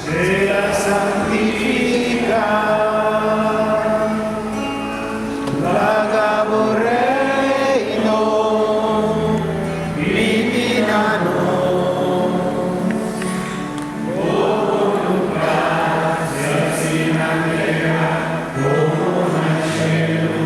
Sea santificado, vagabo reino, vivinano, voluntad sia in terra como in cielo.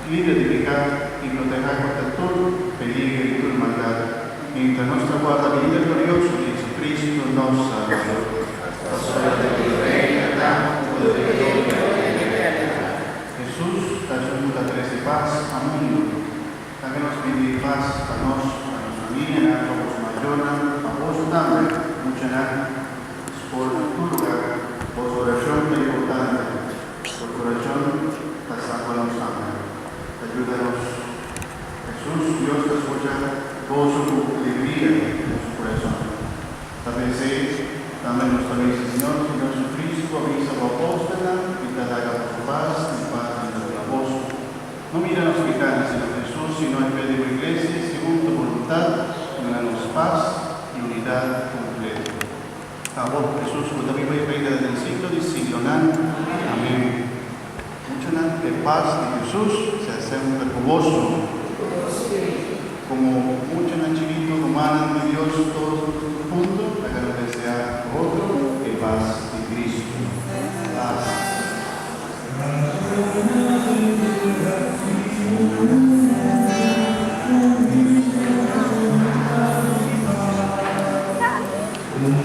Libre di peccato, in proteggerà contra tutto pericolo e tutta maldad. Mentre nostra guarda venire glorioso Gesù Cristo, nostro Salvador. Jesús, la ayuda a tres de paz al mundo. También nos pide paz a nosotros, a nuestra familia, a los mayores, a vos también, mucha nada. Por tu lugar, por su oración muy importante, por corazón, pasamos a los ángeles. Ayúdanos, Jesús, Dios te escucha, gozo, alegría en nuestro corazón. También nuestra bella Señor, Señor Jesucristo, avisa a apóstola y te haga tu paz y paz en la voz. No mira los pecados, Señor Jesús, sino en fe de tu iglesia, según tu voluntad, danos paz y unidad completa. A vos, Jesús, con también voy a pedir desde el siglo de siglo. Amén. Mucha de paz de Jesús se siempre con vos, como mucha chivito humana de Dios todos juntos, para que sea otro que paz de Cristo. Paz. Un